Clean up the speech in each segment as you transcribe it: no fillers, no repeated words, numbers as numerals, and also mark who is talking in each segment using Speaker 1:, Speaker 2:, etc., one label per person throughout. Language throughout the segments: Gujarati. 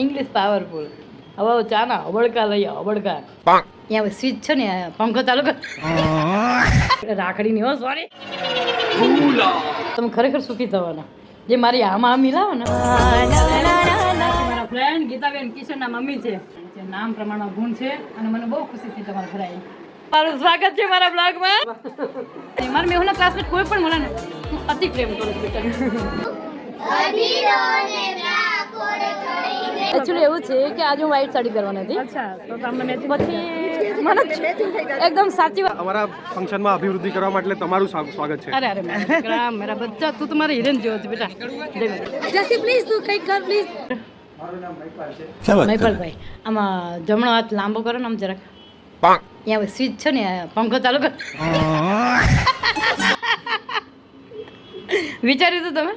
Speaker 1: English powerful. હવે ચા ના હબડકા લઈ આવો, હબડકા. ત્યાં સ્વિચ છે ને, પંખો ચાલુ કર. રાખડી ની હો, સોરી. તમે ખરેખર સુખી થવાના. જે મારી આમાં મિલાવો ને. મારા ફ્રેન્ડ ગીતાબેન કિશનના મમ્મી છે. નામ પ્રમાણમાં ગુણ છે અને મને બહુ ખુશી થઈ તમારા ઘરે આવી. મારું સ્વાગત છે મારા બ્લોગમાં. મારા મેહુના ક્લાસમેટ કોઈ પણ મળે ને હું અતિ પ્રેમ કરું છું. એકચ્યુઅલી એવું છે કે આજે હું વ્હાઈટ સાડી પહેરવાની હતી. અચ્છા, તો તમને પછી મને એકદમ સાચી વાત.
Speaker 2: અમારા ફંક્શનમાં અભિવૃદ્ધિ કરવા માટે તમારું સ્વાગત છે.
Speaker 1: અરે મારા બચ્ચા, તું તો મારા હિરેન જેવો છે બેટા. જસી પ્લીઝ તું કંઈક કર પ્લીઝ. મહિપાલભાઈ, આમાં જમણો હાથ લાંબો કરો ને આમ જરાક. ત્યાં સ્વિચ છે ને, પંખો ચાલુ કર. વિચાર્યું હતું તમે?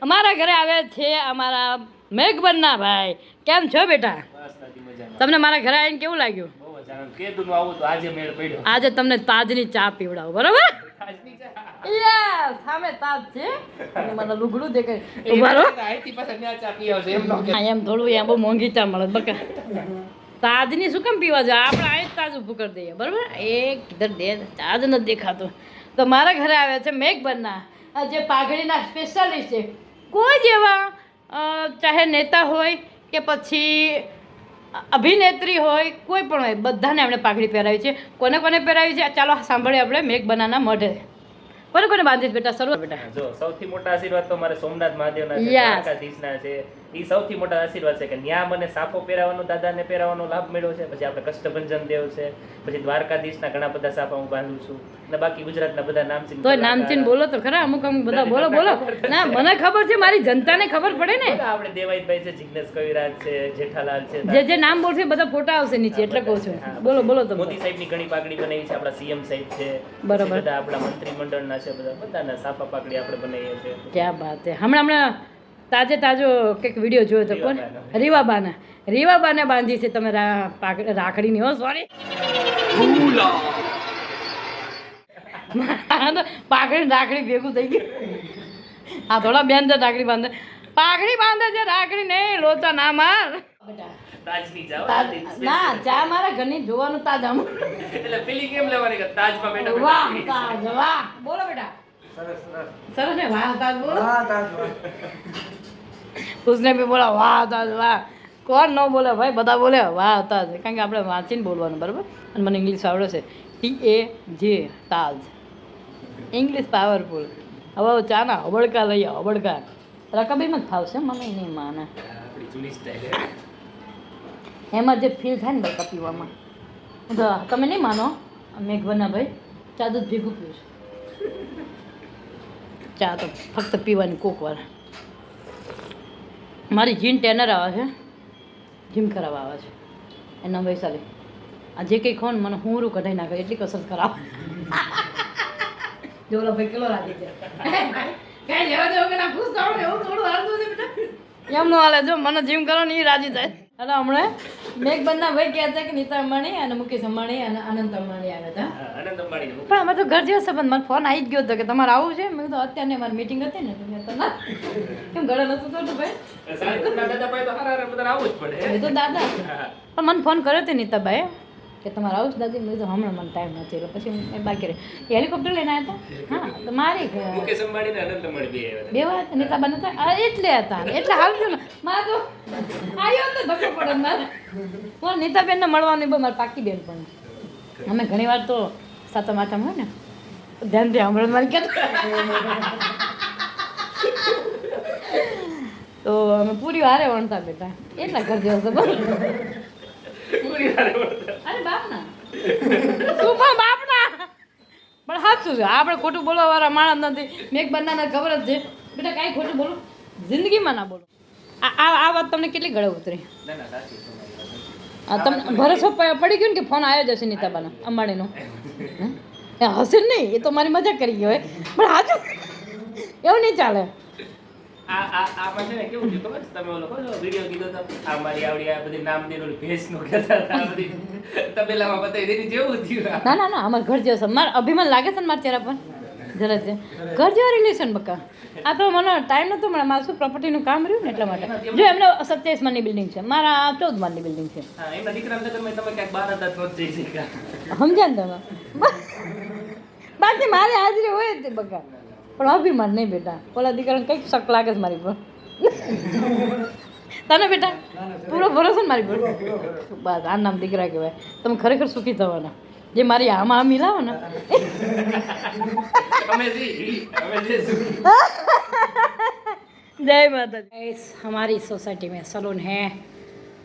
Speaker 1: અમારા ઘરે આવે છે અમારા મેઘબનના ભાઈ. કેમ છો બેટા? તમને મારા ઘરે આવીને કેવું લાગ્યું? આજે તમને તાજની ચા પીવડાવું, બરોબર? સામે તાજ છે અને મને લુગડું દેખાય. એમ થોડું એમ બહુ મોંઘી ચા મળે બકા. તાજની શું કેમ પીવા જાય? આપણે આ જ તાજ ઊભું કરી દઈએ, બરોબર? એક કિધર દે તાજ નથી દેખાતો. તો મારા ઘરે આવ્યા છે મેઘબનના જે પાઘડીના સ્પેશિયાલિસ્ટ છે. કોઈ જેવા ચાહે નેતા હોય કે પછી અભિનેત્રી હોય, કોઈ પણ હોય, બધાને આપણે પાઘડી પહેરાવી છે. કોને કોને પહેરાવી છે ચાલો સાંભળીએ આપણે મેઘબનના મોઢે. કોને કોને બાંધી બેટા? શરૂઆત બેટા.
Speaker 3: જો સૌથી મોટા આશીર્વાદ તો મારે સોમનાથ મહાદેવના છે, દ્વારકાધીશના છે. એ સૌથી મોટા આશીર્વાદ છે કે ન્યા મને સાફો પહેરાવાનો, દાદાને પહેરાવાનો લાભ મળ્યો છે. પછી આપણે કષ્ટભંજન દેવ છે, પછી દ્વારકાધીશના ઘણા બધા સાફા હું બાંધું છું. અને બાકી ગુજરાતના બધા નામચીન.
Speaker 1: તો નામચીન બોલો તો ખરા. અમુક બધા બોલો બોલો. ના, મને ખબર છે, મારી જનતાને ખબર પડે ને.
Speaker 3: આપણે દેવાઈતભાઈ છે, જિગ્નેશ કવિરાજ છે, જેઠાલાલ છે.
Speaker 1: જે નામ બોલશે બધા ફોટા આવશે નીચે, એટલે કહું છું. બોલો બોલો તમે.
Speaker 3: મોદી સાહેબની ઘણી પાઘડી બનાવી છે, આપણા સીએમ સાહેબ છે,
Speaker 1: બરાબર.
Speaker 3: બધા આપણા મંત્રીમંડળના છે, બધાના સાફા પાઘડી આપણે બનાવીએ છીએ.
Speaker 1: ક્યાં વાત છે. હમણાં તાજો કંઈક વિડીયો જોયો તો કોને? રીવાબાને બાંધી છે તમે રાખડીની હો, સોરી. પાઘડી રાખડી ભેગું થઈ ગયું. આ થોડા બેન છે રાખડી બાંધે, પાઘડી બાંધે છે, રાખડી નહીં. લોચા ના માર.
Speaker 3: તાજની જાવ
Speaker 1: ના, ચા મારા ઘરની જોવાનું તાજ આમ.
Speaker 3: એટલે પેલી કેમ લેવાની કે તાજમાં બેઠા
Speaker 1: વાહ તાજ, વાહ. બોલો બેટા. સરસ ને? વાહ તાજ બોલો. उसने भी बोला वाह ताज वाह. કોણ ન બોલે ભાઈ? બધા બોલે વાહ તાજ, કારણ કે આપણે વાંચીને બોલવાનું, બરાબર? અને મને ઇંગ્લિશ આવડે છે. TAJ તાજ, ઇંગ્લિશ પાવરફુલ. હવે ચા ના હબડકા લઈ આવો, હબડકા. રકાબીમાં જ ફાવશે, મને નહીં માને. એમાં જે ફીલ થાય ને બકા પીવામાં, તમે નહીં માનો. મેઘબનના ભાઈ ચા દૂધ ભેગું પીવું છે. ચા તો ફક્ત પીવાની કોક વાર. મારી જીન ટેનર આવે છે, જીમ કરાવવા આવે છે. એના વૈશાલી આ જે કંઈ ખો ને મને હું કઢાઈ નાખે એટલી કસરત કરાવ. જોલો ભાઈ કેટલો રાજી છે. કઈ લેવા દેવો કે ના ખુશ થાવ ને એવું થોડું હાલતું છે બેટા. એમ નો હાલે. જો મને જીમ કરો ને એ રાજી થાય. અને હમણાં મેઘબનના ભાઈ કહે છે કે નીતા અંબાણી અને મુકેશ અંબાણી અને આનંદ અંબાણી આવ્યા હતા. પણ અમે તો ઘર જેવો સંબંધ. મને ફોન આવી જ ગયો હતો કે તમારે આવું છે. મેં કીધું અત્યારે મારી મીટિંગ હતી ને તો ના. કેમ ગળે નતું તો ભાઈ? એ તો દાદા. પણ મને ફોન કર્યો હતો નીતાભાઈ કે તમારે આવું જ દાદી. મેં કીધું હમણાં મને ટાઈમ નથી, એટલે પછી મેં બાકી રહી. હેલિકોપ્ટર લઈને આવ્યા હતા. હા, તો મારી બે વાત નીતાબા નતા એટલે હતા. એટલે આવજો ને મારે તો આવ્યો તો ધક્કો પડે મારે. કોણ? નીતાબેનને મળવાની બહુ મારી પાકી બેન પણ. અમે ઘણી વાર તો સાતમ આઠમ હોય ને ધ્યાન દે હમણાં મારી કે તો અમે પૂરી હારે વણતા બેટા. એટલા ઘર જેવો છે. અરે બાપના શું બાપના. પણ સાચું છે, આપણે ખોટું બોલવા વાળા માણસ નથી. મેઘબનનાને ખબર જ છે બેટા, કાંઈ ખોટું બોલું જિંદગીમાં ના બોલું. આ વાત તમને કેટલી ગળે ઉતરી? તમને ભરોસો પડી ગયો ને કે ફોન આવ્યો જશે નીતાબાનો અંબાણીનો? હશે નહીં, એ તો મારી મજાક કરી ગયો હોય. પણ સાચું એવું નહીં ચાલે.
Speaker 3: આમાં છે ને કેવું થયું ખબર છે? તમે ઓલો વિડીયો કીધો તો આ મારી આવડી આ બધી નામ દેનો ભેંસનું કહેતા હતા, બધી તબેલામાં બતાવી દેની જેવું થયું.
Speaker 1: ના ના ના, અમાર ઘર જેવું છે. મારે અભિમાન લાગે છે ને મારા ચહેરા પર. જરા છે ઘર જેવા રિલેશન બકા આ તો મને ટાઈમ નહોતો મળે મારું શું પ્રોપર્ટીનું કામ રહ્યું ને એટલા માટે જો એમને 27 માળની બિલ્ડિંગ છે મારા 14 માળની બિલ્ડિંગ છે
Speaker 3: હા એમના દીકરાને તમે ક્યાંક બહાર હતા તો જ જઈ શક્યા.
Speaker 1: સમજ્યા ને તમે બાકી મારી હાજરી હોય જ તે બકા પણ અભિમાન નહીં બેટા ઓલા દીકરાને કંઈક શક લાગે છે મારી પર તને બેટા પૂરો ભરોસો ને મારી પર બસ આ નામ દીકરા કહેવાય તમે ખરેખર સુખી થવાના જે મારી આમાં આ મિલાવો ને जय माता दी. हमारी सोसाइटी में सलून है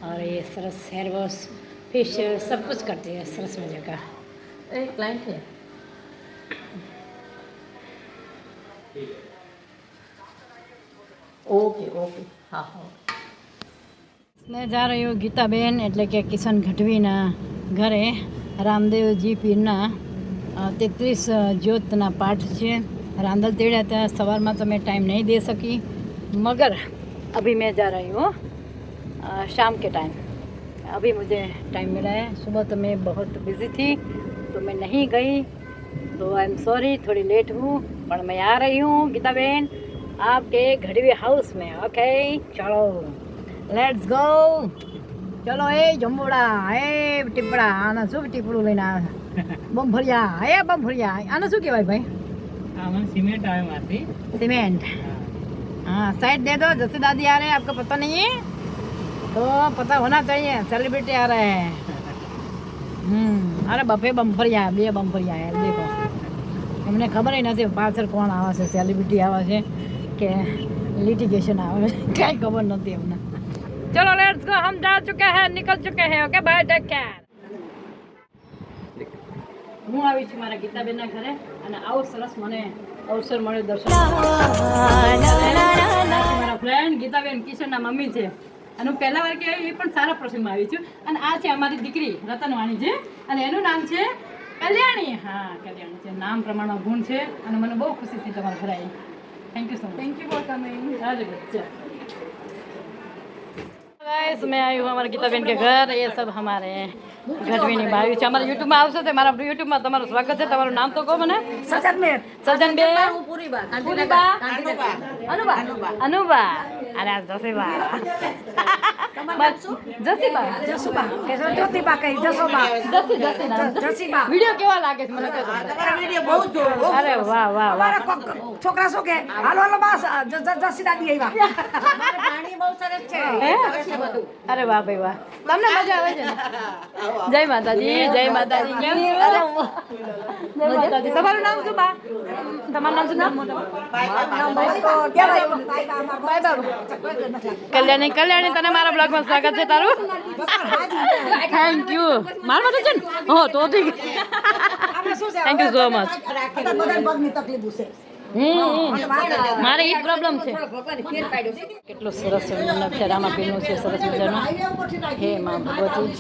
Speaker 1: और ये सरस हेयर वॉश फेशियल सब कुछ करते हैं सरस मजे का. एक क्लाइंट है ओके ओके हाँ हाँ मैं जा रही हूँ गीताबेन એટલે કે કિશન ગઢવીના ઘરે રામદેવજી પીરના 33 જ્યોતના પાઠ છે. रांदल तेड़ा था सवार में तो मैं टाइम नहीं दे सकी मगर अभी मैं जा रही हूँ शाम के टाइम. अभी मुझे टाइम मिला है. सुबह तो मैं बहुत बिज़ी थी तो मैं नहीं गई तो आई एम सॉरी थोड़ी लेट हूँ पर मैं आ रही हूँ गीता बहन आपके घड़वी हाउस में. ओके चलो लेट्स गो. चलो ए जम्बोड़ा ए ટીપડા આના શું ટીપડું લઈને બમભરિયા એ બમભરિયા આને શું કહેવાય ભાઈ?
Speaker 3: सीमेंट आए मारती
Speaker 1: सीमेंट. हाँ साइड दे दो जैसे दादी आ रहे हैं आपको पता नहीं है तो पता होना चाहिए सेलिब्रिटी आ रहे हैं. अरे बफे बम्फरिया बे बम्फरिया है देखो अમને ખબર નથી પાછળ કોણ આવે છે સેલિબ્રિટી આવે છે કે लिटिगेशन આવે છે કાંઈ ખબર નથી અમને. चलो लेट्स गो हम जा चुके हैं निकल चुके हैं ओके बाय टेक केयर. હું આવી છું મારા ગીતાબેનના ઘરે અને આવું સરસ મને અવસર મળ્યો દર્શન મારા ફ્રેન્ડ ગીતાબેન કિશનના મમ્મી છે અને હું પહેલા વાર કે એ પણ સારા પ્રસંગમાં આવી છું અને આ છે અમારી દીકરી રતનવાણી છે અને એનું નામ છે કલ્યાણી. હા કલ્યાણી છે નામ પ્રમાણમાં ગુણ છે અને મને બહુ ખુશી થઈ તમારા ઘરે આવી. Thank you so much. Thank you for coming. Radhe बच्चा गाइस मैं आई हूँ हमारे गीताबेन के घर. ये सब हमारे ગઢવીની બાવી છે. અમારા યુટ્યુબમાં આવશે તે મારા યુટ્યુબમાં તમારું સ્વાગત છે. તમારું નામ તો કહો મને. સજનબેન. પૂરીબા અનુબા અને જસીબા જસીબા જ્યોતિબા કઈ જસીબા વિડિયો કેવા લાગે છે મને કહો. વિડિયો બહુ જોવો. અરે વાહ વાહ વાહ
Speaker 4: છોકરા શું કે હાલો હાલો બસ જસી દાદી આવ્યા પાણી બહુ સરસ છે.
Speaker 1: અરે વાહ ભાઈ વાહ તમને મજા આવે છે ને? જય માતાજી જય માતાજી. જય માતાજી. તમારું નામ શું બા? તમારું નામ શું નામ? કલ્યાણી. કલ્યાણી તને મારા બ્લોગમાં સ્વાગત છે તારું. Thank you. મારા માટે છે ને? હો તો ઠીક. Thank you so much. મારે એ પ્રોબ્લેમ છે. કેટલું સરસ મંડપ છે રામાપીરનું છે સરસ મજાનું. હે માં ભગવતી.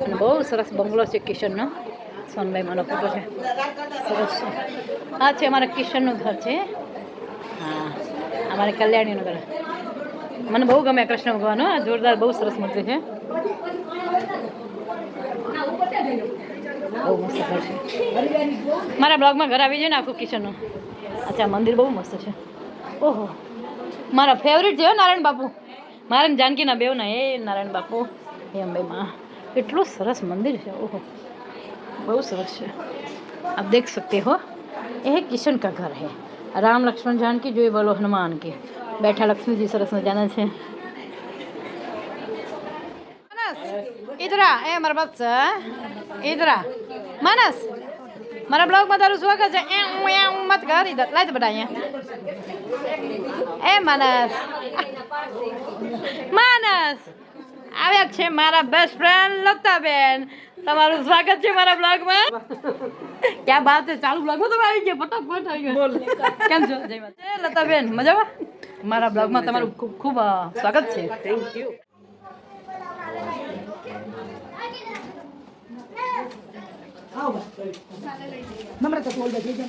Speaker 1: અને બહુ સરસ બંગલો છે કિશનનો. સોનભાઈ મારો ફોટો છે સરસ છે. આ છે અમારા કિશનનું ઘર છે. હા અમારે કલ્યાણીનું ઘર. મને બહુ ગમે કૃષ્ણ ભગવાન. જોરદાર બહુ સરસ મૂર્તિ છે. બહુ મસ્ત ઘર છે. મારા બ્લોગમાં ઘર આવી જાય ને આખું કિશનનું. અચ્છા મંદિર બહુ મસ્ત છે. ઓહો મારા ફેવરિટ છે નારાયણ બાપુ. મારા ને જાનકીના બેવના એ નારાયણ બાપુ એ અંબે માં. એટલું સરસ મંदिर છે. ઓહો બહુ સરસ છે. आप देख सकते हो ये किशन का घर है. राम लक्ष्मण जानकी जो बोलो हनुमान के बैठा लक्ष्मी जी सरस मजाना છે. इधर आ ए मारा बस इधर आ मानस મારા બ્લોગમાં તારું સ્વાગત છે. મત કર ઇધર લાય તો બધા અહીંયા. એ માનસ માનસ આવ્યા છે મારા બેસ્ટ ફ્રેન્ડ લતાબેન. તમારું સ્વાગત છે મારા બ્લોગમાં. ક્યાં બાત છે ચાલુ બ્લોગમાં તમે આવી ગયા ફટાફટ આવી ગયા. બોલ કેમ છો? જય માતા. લતાબેન મજામાં? મારા બ્લોગમાં તમારું ખૂબ ખૂબ સ્વાગત છે. Thank you.
Speaker 4: નમ્રતા બોલ દે જય જય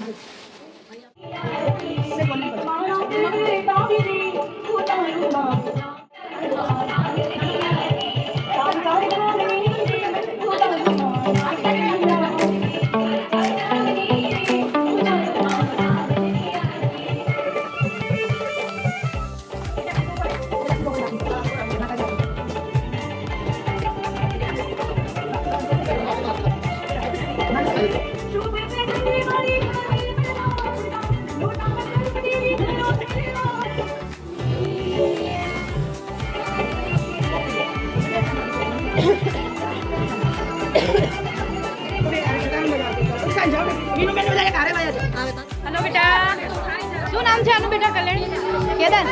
Speaker 1: ડન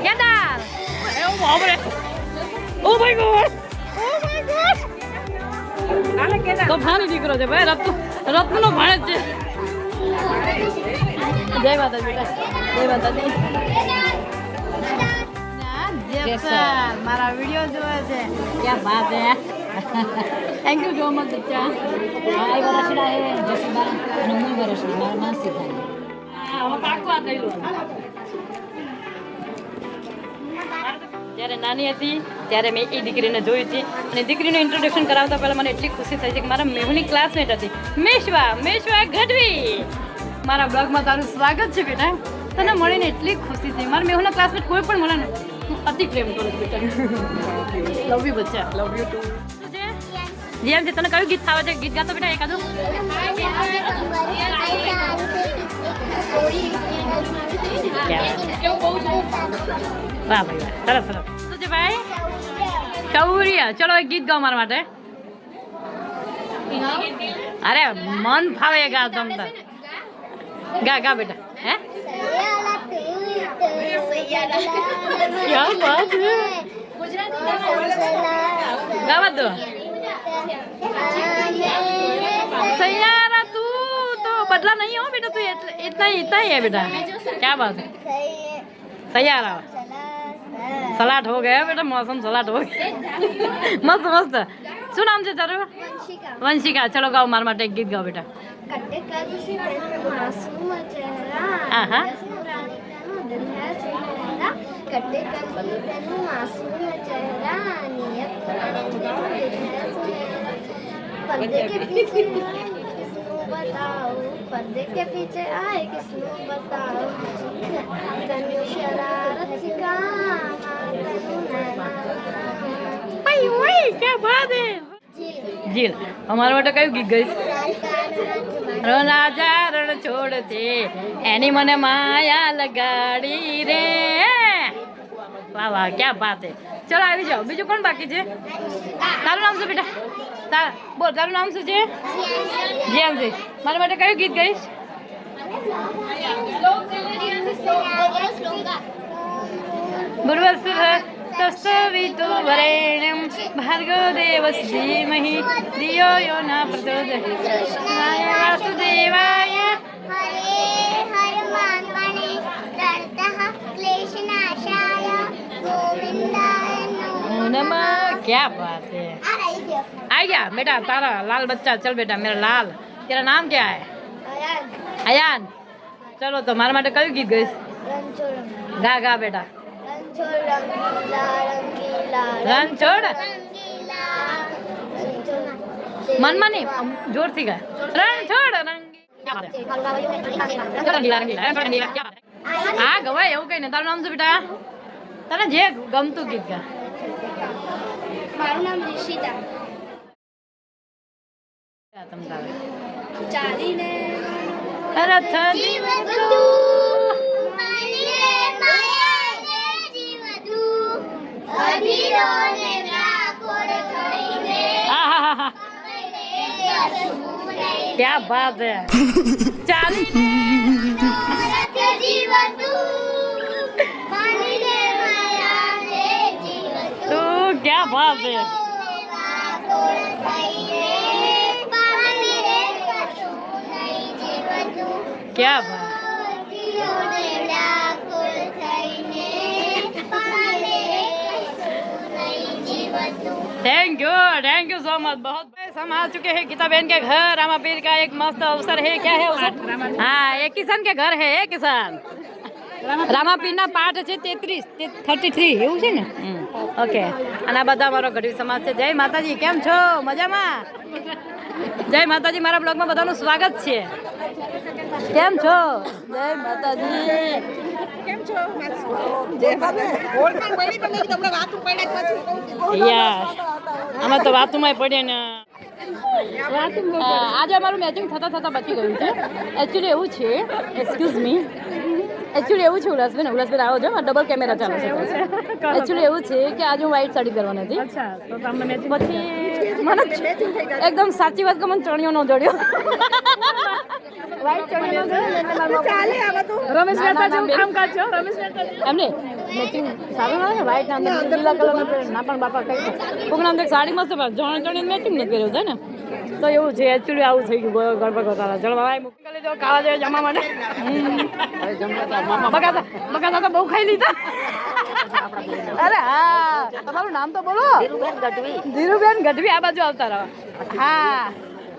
Speaker 1: કેદાર ઓ બાપરે ઓ માય ગોડ તો ભાણી દીકરો છે ભાઈ રત્નનો ભાણેજ છે જય માતાજી બેટા જય માતાજી મારા વિડીયો જોવે છે ક્યાં બાત હે થેન્ક યુ સો મચ બચ્ચા
Speaker 5: આ વર્ષના હે જસીબા અને હું વર્ષની મારા માસી થાય
Speaker 1: હવે પાકું આ થઈ લો જ્યારે નાની હતી ત્યારે મેં એ દીકરીને જોઈ હતી અને દીકરીનું ઇન્ટ્રોડક્શન કરાવતા પહેલાં મને એટલી ખુશી થઈ છે કે મારા મેહુની ક્લાસમેટ હતી મેશ્વા ગઢવી મારા બ્લોગમાં તારું સ્વાગત છે બેટા તને મળીને એટલી ખુશી છે મારા મેહુના ક્લાસમેટ કોઈ પણ મળે ને હું અતિ પ્રેમ કરું છું બેટા લવ યુ બચ્ચા લવ યુ ટુ જેમ છે તને કયું ગીત ફાવે છે ગીત ગાતો બેટા એકાદું વાહ ભાઈ વાહ સરસ સરસ શું છે ભાઈ શૌર્ય ચલો એક ગીત ગાઓ મારા માટે અરે મન ફાવે ગા તમ ગા ગા બેટા હે ક્યાં બાત હે ગાવા દો सैयारा तू तो बदला नहीं हो बेटा तू इतना ही है बेटा क्या बात है सैयारा सलाड हो गया बेटा मौसम सलाड हो गया मस्त मस्त શું નામ છે તારું વંશિકા ચલો ગાઓ મારા માટે એક ગીત ગાઓ બેટા હા હા
Speaker 6: पर्दे के पीछे किसको बताओ पर्दे के पीछे आए किसको बताओ तनु शरारत सिखा
Speaker 1: भाई ओए क्या बात है જીલ અમારા માટે કયું ગીત ગઈશ રાજા રણ છોડતે એની મને માયા લગાડી રે વાહ વાહ ક્યાં બાત હે ચલો આવી જાઓ બીજું કોણ બાકી છે તારું નામ શું બેટા બોલ તારું નામ શું છે જીયાનસી મારા માટે કયું ગીત ગઈશ તસ્તવિતો વરેણ્યમ ભાર્ગવ દેવસ્ય ધીમહિ ધિયો યો ન પ્રચોદયાત વાસુદેવાય
Speaker 6: हरे हर मात्मने दर्तः क्लेशनाशाय गोविंदाय
Speaker 1: नमः क्या बात है आ गया बेटा तारा लाल बच्चा चल बेटा मेरा लाल तेरा नाम क्या है अयान चलो तो मारा માટે કયું ગીત ગઈશ ગા ગા બેટા રણછોડ મનમાં નહીં જોરથી ગા રણછોડ હા ગવાય એવું કઈ ને તારું નામ શું બેટા તને જે ગમતું ગીત ગા
Speaker 6: મારું નામ રિષિતા ચાલીને
Speaker 1: રથ
Speaker 6: જીવતું માનીએ માયાને જીવતું અધીરોને વ્યાકુળ થઈને
Speaker 1: क्या बात है ચાલીને
Speaker 6: રથ જીવતું માનીએ માયાને જીવતું
Speaker 1: તો क्या बात है
Speaker 6: વ્યાકુળ થઈને પામીને કશું નહીં જીવતું
Speaker 1: क्या बात थैंक यू सो मच बहुत हम आ चुके हैं गीता बहन के घर रामा पीर का एक मस्त अवसर है क्या है अवसर हाँ एक किसान के घर है एक किसान રામા પીરના પાઠ છે 33 એવું છે ને ઓકે અને આ બધા મારો ગઢવી સમાજ છે જય માતાજી કેમ છો મજામાં જય માતાજી મારા બ્લોગમાં બધાનું સ્વાગત છે કેમ છો જય માતાજી
Speaker 4: કેમ છો જય માતાજી ઓળ પણ પડી પણ નહીં તમને વાતું પડ્યા પછી
Speaker 1: યાર અમે તો વાતુંમાં પડે ને આજે અમારું મેચિંગ થતા બચી ગયું છે એકચ્યુઅલી એવું છે એક્સક્યુઝ મી એકચ્યુઅલી એવું છે ઉલ્લાસબેન આવો છો ડબલ કેમેરા ચાલે છે એકચ્યુઅલી એવું છે કે આજે હું વ્હાઈટ સાડી પહેરવાની હતી પછી મને એકદમ સાચી વાત કે મને ચણિયો નો જડ્યો વ્હાઈટ ચણિયો નો જડ્યો એટલે મારો ચાલે આવા તો રમેશ મહેતા જેવું કામ કરજો રમેશ મહેતા એમને મેચિંગ સારું લાગે વ્હાઈટ ના અંદર લીલા કલર નો ના પણ બાપા કઈ કોકના અંદર સાડી મસ્ત ચણિયો મેચિંગ ને પહેર્યો છે ને તો એવું છે એકચ્યુઅલી આવું થઈ ગયું ગડબડ ગોતાલા ચલો ભાઈ મૂકી લેજો ખાવા જાય જમવા માટે બગાતા તો બહુ ખાઈ લીધા અરે હા તમારું નામ તો બોલો ધીરુબેન ગઢવી આ બાજુ આવતા રહો હા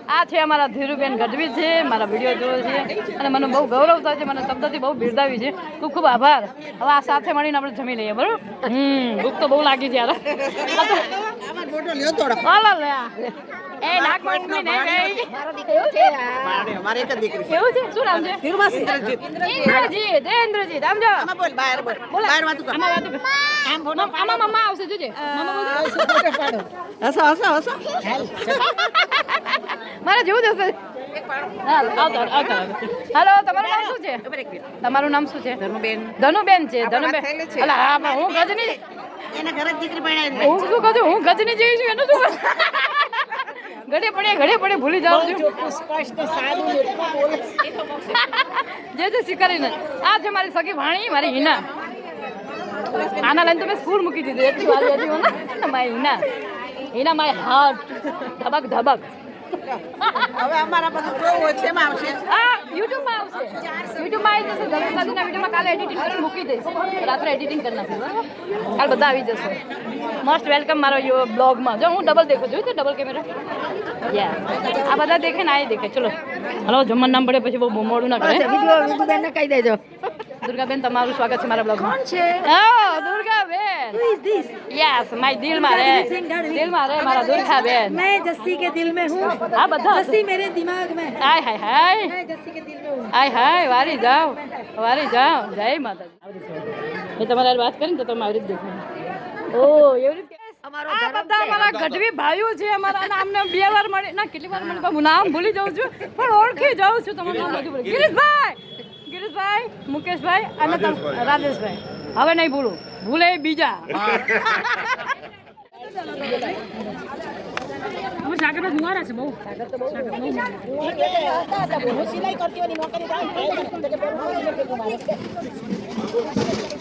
Speaker 1: આ છે અમારા ધીરુબેન ગઢવી છે મારા વિડીયો જોવે છે અને મને બહુ ગૌરવ થાય છે મને શબ્દથી બહુ બિરદાવી છે ખૂબ ખૂબ આભાર હવે આ સાથે મળીને આપણે જમી લઈએ બરોબર ભૂખ તો બહુ લાગી છે યાર હાલો લે એ નાક મોટલી નહીં
Speaker 4: મારે એક જ દીકરી
Speaker 1: કેવું છે શું નામ છે
Speaker 4: ઇન્દ્રજીત
Speaker 1: ઇન્દ્રજીત આમ જો
Speaker 4: બોલ બહાર બોલ બહાર વાતું કર
Speaker 1: આમાં વાતું કર આમાં મમ્મા આવશે જોજે મમ્મા બોલ
Speaker 4: હસો હસો હસો
Speaker 1: મારા જેવું જ હશે હાલો તમારું નામ શું છે તમારું નામ શું છે ધનુબેન છે ધનુબેન અલા હા પણ હું ગજની
Speaker 4: એના ઘરે દીકરી પરણાવી
Speaker 1: હું શું કહું છું હું ગજની જેવી છું એનું શું ઘડે પડે ભૂલી જાઉં છું
Speaker 4: સ્પષ્ટ સાદું બોલે
Speaker 1: જે સ્વીકારીને આ છે મારી સગી ભાણી મારી હિના આના લઈને તો મેં સ્કૂલ મૂકી દીધું એટલી વાલી હતી હું ને મારી હિના માય હાર્ટ ધબક ધબક
Speaker 4: હવે અમારા બધું જોવું છે એમાં આવશે
Speaker 1: આ યુટ્યુબમાં આવશે યુટ્યુબમાં આવી જશે દરેક સાદીના વિડીયોમાં કાલે એડિટિંગ કરીને મૂકી દઈશ રાત્રે એડિટિંગ કરી નાખીશ બરાબર કાલે બધા આવી જશે મોસ્ટ વેલકમ મારો બ્લોગમાં જો હું ડબલ દેખું જોયું છે ડબલ કેમેરા યા આ બધા દેખે ને આ દેખે ચલો હલો જમવાનું નામ પડે પછી બહુ મોડું ના કરે
Speaker 4: વિધુબેન ને કહી દેજો
Speaker 1: દુર્ગાબેન તમારું સ્વાગત છે મારા બ્લોગમાં કોણ છે Durgaben
Speaker 7: Who is this?
Speaker 1: Yes my દિલમાં રે મારા દુર્ગાબેન
Speaker 7: मैं जस्सी के दिल में हूँ
Speaker 1: આ બધા
Speaker 7: जस्सी मेरे दिमाग में है
Speaker 1: હાય હાય હાય
Speaker 7: मैं जस्सी के दिल में हूँ
Speaker 1: હાય હાય વારી જાઓ જય માતાજી એ તમારે વાત કરીને તો તમે આવી રીતે દેખો ઓ એવી રીતે આ બધા અમારા ગઢવી ભાઈઓ છે અમારા નામને 2 વાર મળી ના કેટલી વાર મળી હું નામ ભૂલી જાઉં છું પણ ઓળખી જાઉં છું તમારું નામ બધું ભૂલી ગિરીશભાઈ મુકેશભાઈ અને રાજેશભાઈ હવે નહીં ભૂલે બીજા સાગર મુવારા છે બહુ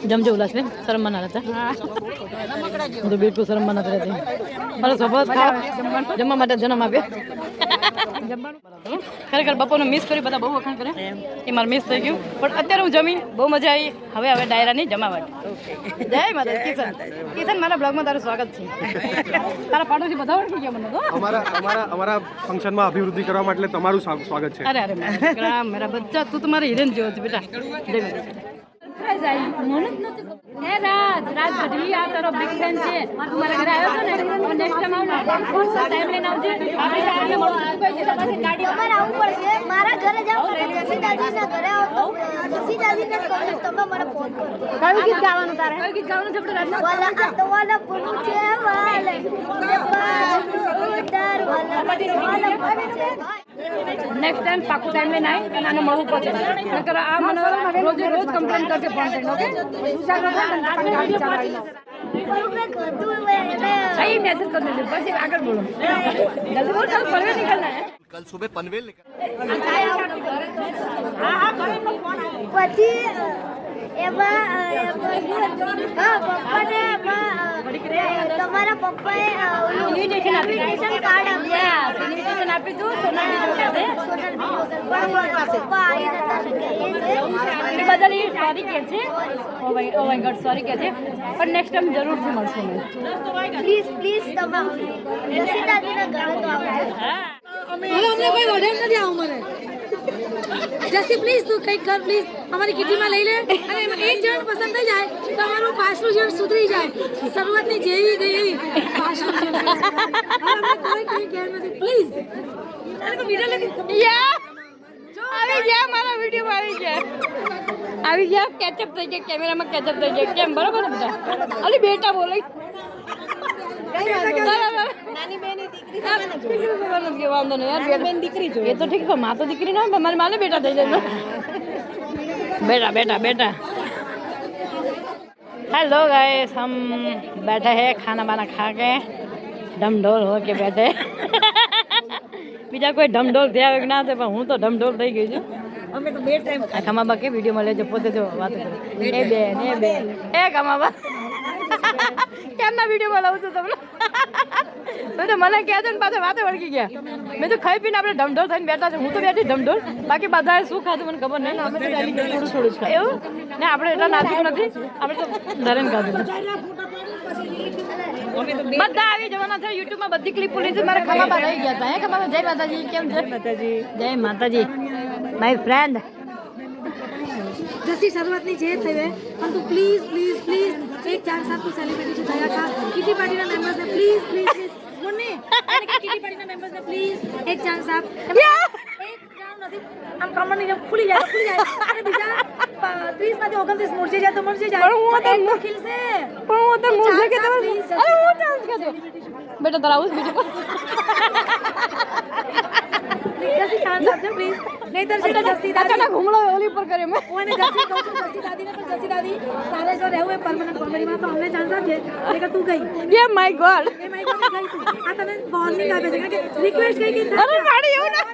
Speaker 1: જમજો ઉલ્લાસબેન શરમ ના રહેતા હું તો બિલકુલ શરમ ના રહેતી મારો સ્વભાવ જમવા માટે જન્મ આપ્યો ખરેખર બપોરનું મિસ કર્યું બધા બહુ વખાણ કરે એ મારે મિસ થઈ ગયું પણ અત્યારે હું જમી બહુ મજા આવી હવે ડાયરાની જમાવટ જય માતા કિશન મારા બ્લોગમાં તારું સ્વાગત છે તારા પાડોશી બધા ઓળખી ગયા મને તો
Speaker 2: અમારા ફંક્શનમાં અભિવૃદ્ધિ કરવા માટે તમારું સ્વાગત છે
Speaker 1: અરે મારા બચ્ચા તું તો મારા હિરેન જેવો છે બેટા જય રાજ ગઢવી આ તારો બિગ ફેન છે તું મારા ઘરે આવ્યો હતો ને નેક્સ્ટ ટાઈમ ટાઈમ લઈને આવજે આપણી સાથે મળું
Speaker 6: તમારે આવવું પડશે મારા ઘરે જાઓ સીતાજીના ઘરે આવો સીતાજીને કહો તમે મને ફોન કરો
Speaker 1: કયું ગીત ગાવાનું તારે કયું ગીત ગાવાનું છે આપણે રાતના
Speaker 6: વાલા તો વાલા પૂરું છે વાલે ઉતાર વાલા છે
Speaker 1: નેક્સ્ટ ટાઈમ પાકું ટાઈમ લઈને આવી અને આને મળવું પડશે નકર આ મને રોજ કમ્પ્લેન કરશે ફોન કરીને ઓકે सही मैसेज कर दीजिए बस आगे बोलो जल्दी बोल कल पनवेल निकलना है
Speaker 8: कल सुबह पनवेल
Speaker 6: પછી પપ્પાને તમારા પપ્પાએ ઇન્વિટેશન કાર્ડ આપ્યા
Speaker 1: ઇન્વિટેશન આપી દઉં
Speaker 6: પપ્પા આવી નતા શકે
Speaker 1: એ બદલ એ સોરી કહે છે ઓ માય ગોડ સોરી કહે છે પણ નેક્સ્ટ ટાઈમ જરૂરથી મળશું
Speaker 6: પ્લીઝ તમે સીતાજીના ઘરે તો આવજો
Speaker 7: હવે અમને કોઈ વઢે નથી આવું મને જસ્સી પ્લીઝ તું કંઈક કર પ્લીઝ અમારી કિટીમાં લઈ લે અને એમાં એક જણ પસંદ થઈ જાય તો અમારું પાછલું જીવન સુધરી જાય શરૂઆતની જેવી ગઈ એવી પાછલું જીવન અમને કોઈ કેર નથી પ્લીઝ
Speaker 1: આવી ગયા મારા વિડીયોમાં આવી ગયા કેચઅપ થઈ ગયા કેમેરામાં કેચઅપ થઈ ગયા કેમ બરોબર ને બધા અલી બેટા બોલે
Speaker 7: નાની બેની દીકરી
Speaker 1: વાંધો નહીં યાર બેન દીકરી એ તો ઠીક છે માં તો દીકરી ના હોય મારી માને બેટા થઈ જાય बेटा हेलो गाइस हम बैठे हैं खाना वाना खा के ઢમઢોલ હો કે બેઠે બીજા કોઈ ઢમઢોલ થયા હોય કે ના થાય પણ હું તો ઢમઢોલ થઈ ગઈ છું.
Speaker 4: અમે તો બે ટાઈમ
Speaker 1: આ ખમાબા કે વિડીયોમાં લેજો પોતે જો વાત કરે એ બેન એ ખમાબા કેમના વિડીયોમાં લાવું છું તમને તો મને કહે છે ને પાછા વાતે વળગી ગયા. મેં તો ખાઈ પીને આપણે ઢમઢોલ થઈને બેઠા છે. હું તો બેઠી ઢમઢોલ બાકી બધાએ શું ખાધું મને ખબર નહીં. અમે તો થોડું થોડું જ એવું ને આપણે એટલા નાજુક નથી. આપણે તો ધરેન ખાધું બધા આવી જવાના છે. યુટ્યુબમાં બધી ક્લિપો લીધી મારા ખમાબા રહી ગયા હતા. હે ખમાબા જય માતાજી કેમ છે? જય માતાજી માય ફ્રેન્ડ.
Speaker 7: जैसी शुरुआत नहीं चाहिए थे हम तो प्लीज प्लीज प्लीज एक चांस आपको सेलिब्रिटी થયા था किटी पार्टी ના मेंबर्स ने प्लीज प्लीज मुन्ने અને किटी पार्टी ના मेंबर्स ने प्लीज एक चांस आप एक રાઉન્ડ નથી આમ કમર ની જેમ ખુલી જાય અને બીજા 30 માંથી 29 મૂર્છે જાય તો મૂર્છે જાય પણ હું તો ખીલશે
Speaker 1: પણ હું તો મૂર્છે કે તમે અરે હું ચાન્સ કે દો બેટા તારા આવું બીજું
Speaker 7: जैसी चांस आपने प्लीज नहीं तो जैसी
Speaker 1: અચાનક હુમલો ઓલી પર કર્યો મેં.
Speaker 7: ઓને જસી કહું છું જસી દાદી ને પણ જસી દાદી તારે જો રહેવું એ પરમનન્ટ કોમેડીમાં તો અમને ચાન્સ આપજે કે તું ગઈ
Speaker 1: એ માય ગોડ
Speaker 7: એ માય ગોડ ગઈ તું આ તને વોર્નિંગ આપે છે કે રિક્વેસ્ટ કઈ કે
Speaker 1: અરે માડી એવું ના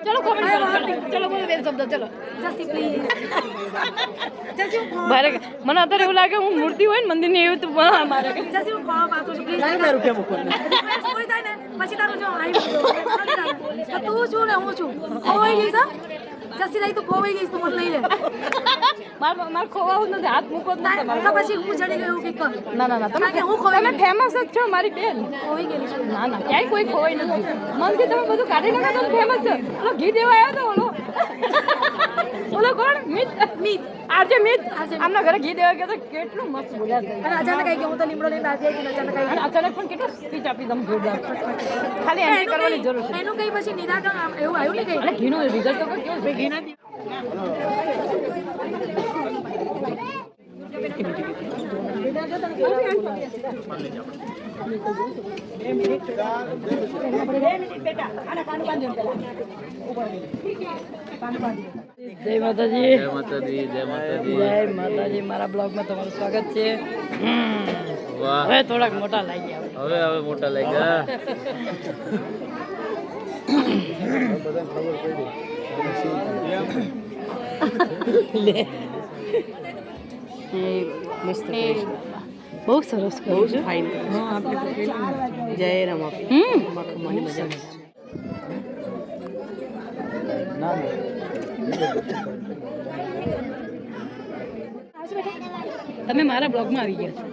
Speaker 1: ચલો કોમેન્ટ કરો ચલો બોલો બે શબ્દ ચલો
Speaker 7: જસી પ્લીઝ જસી હું
Speaker 1: મારે મને અત્યારે એવું લાગે હું મૂર્તિ હોય ને મંદિરની એવું તો મારે
Speaker 7: જસી હું ખાવા પાતું છું પ્લીઝ 2 રૂપિયા મૂકો કોઈ થાય ને પછી તારું જો આવી તું છું ને હું છું ખોવાઈ ગઈ છે જસી રહી તો ખોવાઈ ગઈ તું મને લઈ લે
Speaker 1: માર ખોવાવું નથી હાથ મૂકો જ નથી
Speaker 7: તો પછી હું ચડી ગયું કે કર
Speaker 1: ના ના ના તમે
Speaker 7: હું ખોવાઈ
Speaker 1: તમે ફેમસ જ છો મારી બેન
Speaker 7: ખોવાઈ ગઈ છું
Speaker 1: ના ના ક્યાંય કોઈ ખોવાઈ નથી મનથી તમે બધું કાઢી નાખો તો ફેમસ છો ઓલો ઘી દેવા આવ્યો તો ઓલો કોણ મિત આજે મિત આમના ઘરે ઘી દેવા ગયો તો કેટલું મસ્ત બોલ્યા છે
Speaker 7: અને અચાનક આવી ગયો હું તો લીમડો લઈને આવી ગઈ અચાનક આવી
Speaker 1: અને અચાનક પણ કેટલું સ્પીચ આપી તમે જોરદાર ખાલી એન્ટ્રી કરવાની જરૂર છે
Speaker 7: એનું કઈ પછી નિરાકરણ એવું આવ્યું નહીં કઈ
Speaker 1: અને ઘીનું રિઝલ્ટ તો કેવું છે ઘીના જય માતાજી
Speaker 3: જય માતાજી જય માતાજી
Speaker 1: જય માતાજી મારા બ્લોગમાં તમારું સ્વાગત છે.
Speaker 3: વાહ
Speaker 1: હવે થોડાક મોટા લાગી ગયા
Speaker 3: હવે મોટા લાગ્યા
Speaker 1: બહુ સરસ કહું છું
Speaker 4: જય રામ
Speaker 1: તમે મારા બ્લોગમાં આવી ગયા છો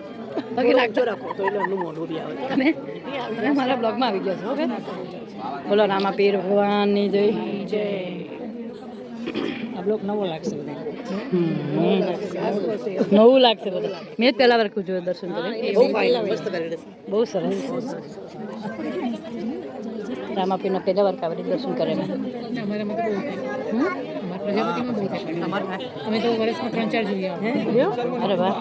Speaker 1: બાકી લાગતો
Speaker 4: રાખો તો એટલે એમનું મોઢું બી આવે
Speaker 1: તમે મારા બ્લોગમાં આવી ગયા છો ઓકે બોલો રામા પીર ભગવાનની જય જય.
Speaker 4: આ બ્લોક નવો લાગશે બધા
Speaker 1: નવું લાગશે બધા મેં જ પહેલા વાર જોયું દર્શન
Speaker 4: બહુ ફાઇન મસ્ત કરે
Speaker 1: બહુ સરસ રામાપીરના પહેલા વાર કાવડી દર્શન કરે મેં
Speaker 5: અમે તો વર્ષમાં 3-4 જોઈએ
Speaker 1: અરે વાહ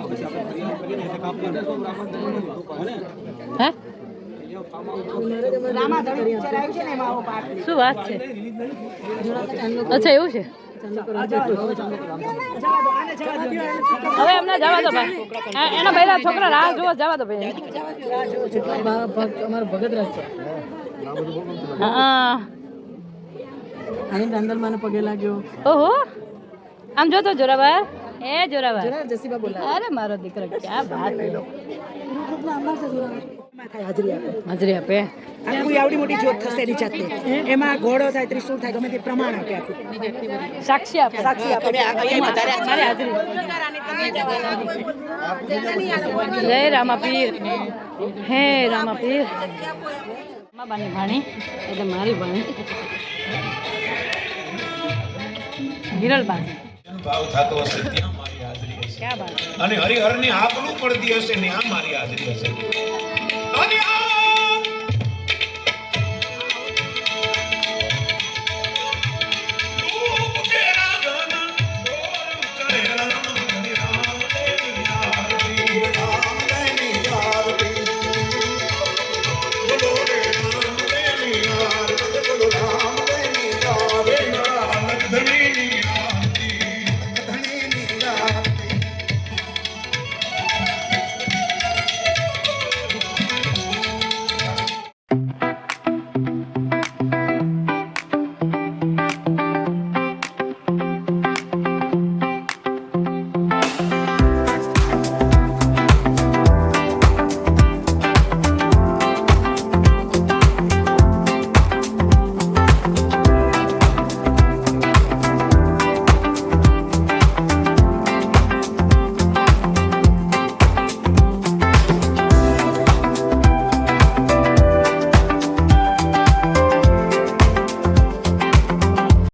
Speaker 1: હા શું વાત છે અચ્છા એવું છે હવે એમને જવા દો ભાઈ એના પહેલા છોકરા રાહ જોવા જવા દો ભાઈ
Speaker 4: અમારો ભગત રાજ છે
Speaker 1: હા
Speaker 4: અને દાંદલમાને પગે લાગ્યો
Speaker 1: ઓહો આમ જોતો જોરાવાર એ જોરાવાર
Speaker 4: જસીબા બોલા
Speaker 1: અરે મારો દીકરો ક્યાં વાત
Speaker 4: હાજરી આપે
Speaker 1: હાજરી આપે
Speaker 4: આખું આવડી મોટી જોત થશે એની જાતે એમાં ઘોડો થાય ત્રિશુળ થાય ગમે તે પ્રમાણ આપે આખું
Speaker 1: સાક્ષી આપે
Speaker 4: સાક્ષી આપે
Speaker 1: મારી હાજરી જય રામાપીર હે રામાપીર માબાની ભાણી એટલે મારી ભાણી હિરલબા
Speaker 8: ભાવ થતો હશે ત્યાં મારી હાજરી હશે
Speaker 1: ક્યાં બાત
Speaker 8: અને હરિહરની આપણું પડતી હશે ને આ મારી હાજરી હશે અને આ